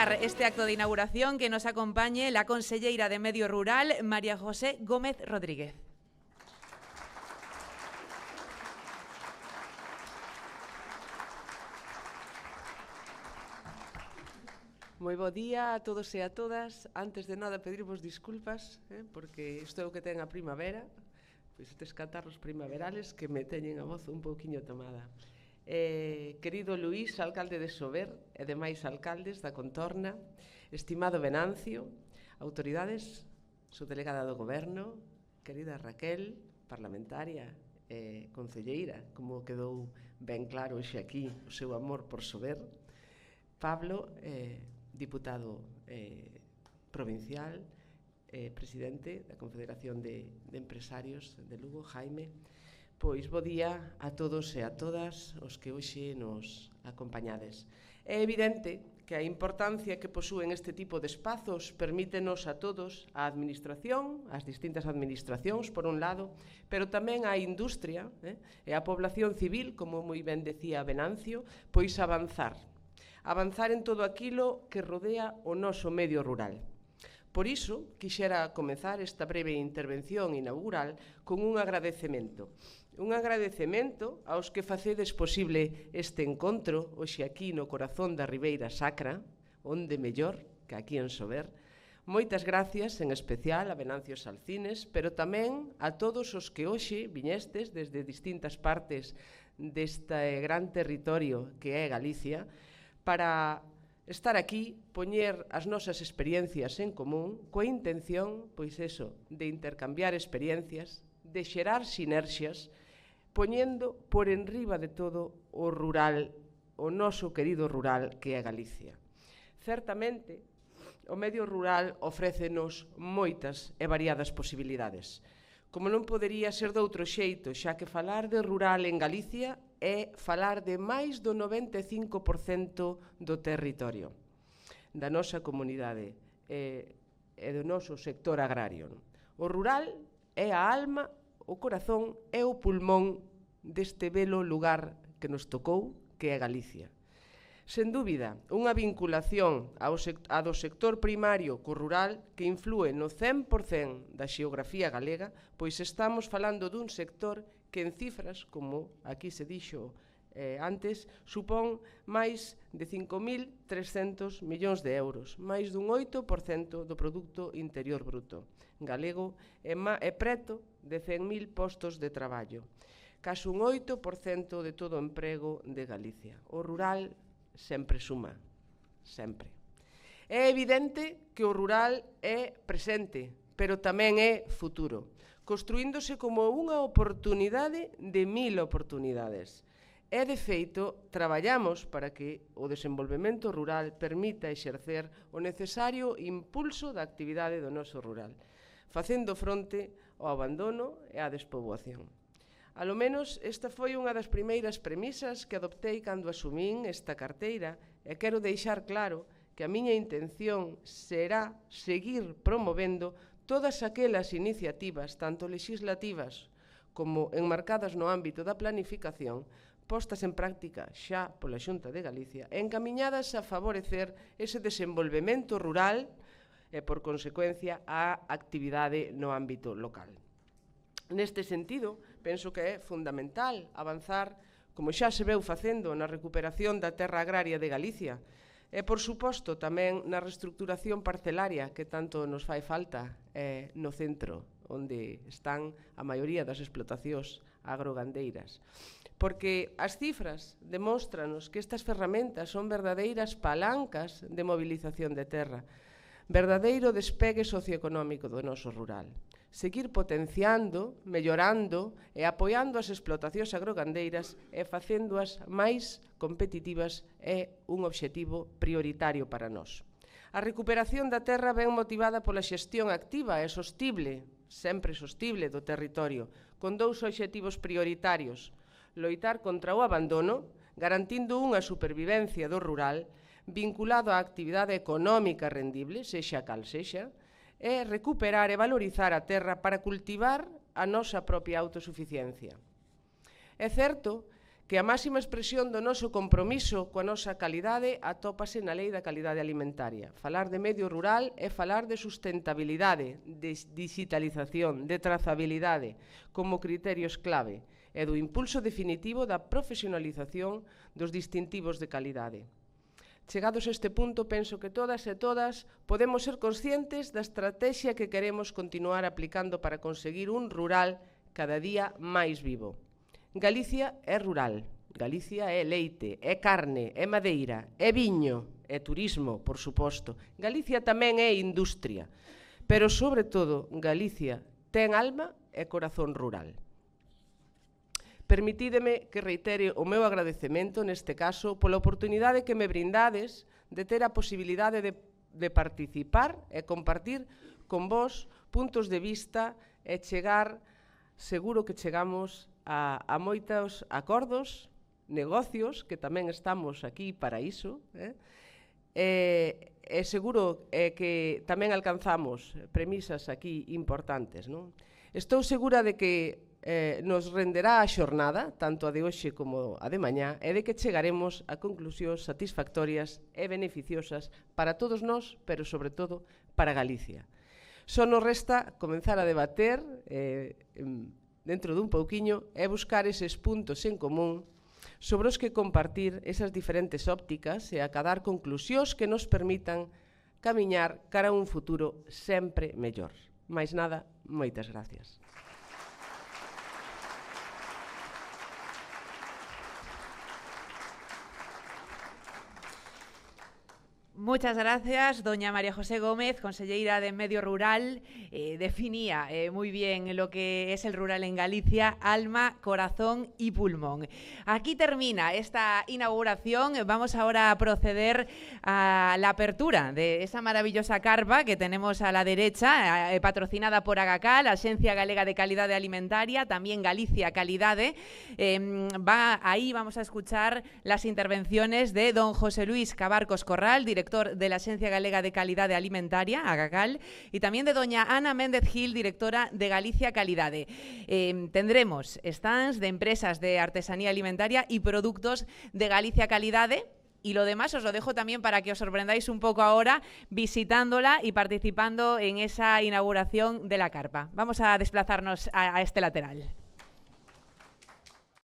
comezar este acto de inauguración que nos acompañe la conselleira de Medio Rural, María José Gómez Rodríguez. Moi bo día a todos e a todas. Antes de nada, pedirvos disculpas, porque isto é o que ten a primavera, pois estes catarros primaverales que me teñen a voz un pouquiño tomada. Querido Luís, alcalde de Sober, e demais alcaldes da contorna, estimado Venancio, autoridades, subdelegada do Goberno, querida Raquel, parlamentaria e concelleira, como quedou ben claro hoxe aquí o seu amor por Sober, Pablo, diputado provincial, presidente da Confederación de Empresarios de Lugo, Jaime. Pois bo día a todos e a todas os que hoxe nos acompañades. É evidente que a importancia que posúen este tipo de espazos permítenos a todos, a administración, as distintas administracións, por un lado, pero tamén a industria e a población civil, como moi ben decía Venancio, pois avanzar en todo aquilo que rodea o noso medio rural. Por iso, quixera comezar esta breve intervención inaugural con un agradecemento. Un agradecemento aos que facedes posible este encontro, hoxe aquí no corazón da Ribeira Sacra, onde mellor que aquí en Sober. Moitas gracias, en especial a Venancio Salcines, pero tamén a todos os que hoxe viñestes desde distintas partes deste gran territorio que é Galicia, para estar aquí, poñer as nosas experiencias en común, coa intención, pois eso, de intercambiar experiencias, de xerar sinerxias, poñendo por enriba de todo o rural, o noso querido rural que é Galicia. Certamente, o medio rural ofrécenos moitas e variadas posibilidades. Como non podería ser doutro xeito, xa que falar de rural en Galicia é falar de máis do 95% do territorio da nosa comunidade e do noso sector agrario. O rural é a alma, o corazón e o pulmón deste belo lugar que nos tocou, que é Galicia. Sen dúbida, unha vinculación a do sector primario co rural que inflúe no 100% da xeografía galega, pois estamos falando dun sector que en cifras, como aquí se dixo antes, supón máis de 5.300 millóns de euros, máis dun 8% do Produto Interior Bruto galego e preto de 100.000 postos de traballo, case un 8% de todo o emprego de Galicia. O rural sempre suma, sempre. É evidente que o rural é presente, pero tamén é futuro, construíndose como unha oportunidade de 1000 oportunidades. E, de feito, traballamos para que o desenvolvemento rural permita exercer o necesario impulso da actividade do noso rural, facendo fronte ao abandono e á despoboación. Alo menos, esta foi unha das primeiras premisas que adoptei cando asumín esta carteira e quero deixar claro que a miña intención será seguir promovendo todas aquelas iniciativas, tanto legislativas como enmarcadas no ámbito da planificación, postas en práctica xa pola Xunta de Galicia, encamiñadas a favorecer ese desenvolvemento rural e, por consecuencia, a actividade no ámbito local. Neste sentido, penso que é fundamental avanzar, como xa se veu facendo, na recuperación da terra agraria de Galicia e, por suposto, tamén na reestructuración parcelaria que tanto nos fai falta no centro, onde están a maioría das explotacións agrogandeiras. Porque as cifras demóstranos que estas ferramentas son verdadeiras palancas de movilización de terra, verdadeiro despegue socioeconómico do noso rural. Seguir potenciando, mellorando e apoiando as explotacións agrogandeiras e facéndoas máis competitivas é un obxectivo prioritario para nós. A recuperación da terra ven motivada pola xestión activa e sostible, sempre sostible, do territorio, con dous obxectivos prioritarios: loitar contra o abandono, garantindo unha supervivencia do rural vinculado á actividade económica rendible, sexa cal sexa, e recuperar e valorizar a terra para cultivar a nosa propia autosuficiencia. É certo que a máxima expresión do noso compromiso coa nosa calidade atópase na Lei da Calidade Alimentaria. Falar de medio rural é falar de sustentabilidade, de digitalización, de trazabilidade como criterios clave e do impulso definitivo da profesionalización dos distintivos de calidade. Chegados a este punto, penso que todas e todas podemos ser conscientes da estrategia que queremos continuar aplicando para conseguir un rural cada día máis vivo. Galicia é rural, Galicia é leite, é carne, é madeira, é viño, é turismo, por suposto. Galicia tamén é industria, pero, sobre todo, Galicia ten alma e corazón rural. Permitídeme que reitere o meu agradecemento, neste caso, pola oportunidade que me brindades de ter a posibilidade de participar e compartir con vos puntos de vista e chegar, seguro que chegamos a moitos acordos, negocios, que tamén estamos aquí para iso, e seguro que tamén alcanzamos premisas aquí importantes, non? Estou segura de que nos renderá a xornada, tanto a de hoxe como a de mañá, e de que chegaremos a conclusións satisfactorias e beneficiosas para todos nós, pero sobre todo para Galicia. Só nos resta comenzar a debater dentro dun pouquiño é buscar eses puntos en común sobre os que compartir esas diferentes ópticas e acadar conclusións que nos permitan camiñar cara a un futuro sempre mellor. Mais nada, moitas gracias. Muchas gracias, doña María José Gómez, conselleira de Medio Rural. Definía muy bien lo que es el rural en Galicia, alma, corazón y pulmón. Aquí termina esta inauguración. Vamos ahora a proceder a la apertura de esa maravillosa carpa que tenemos a la derecha, patrocinada por Agacal, Axencia Galega de Calidade Alimentaria, también Galicia Calidade. Ahí vamos a escuchar las intervenciones de don José Luis Cabarcos Corral, director de la Axencia Galega de Calidade Alimentaria, Agacal, y también de doña Ana Méndez Gil, directora de Galicia Calidade. Tendremos stands de empresas de artesanía alimentaria y productos de Galicia Calidade. Y lo demás os lo dejo también para que os sorprendáis un poco ahora visitándola y participando en esa inauguración de la carpa. Vamos a desplazarnos a este lateral.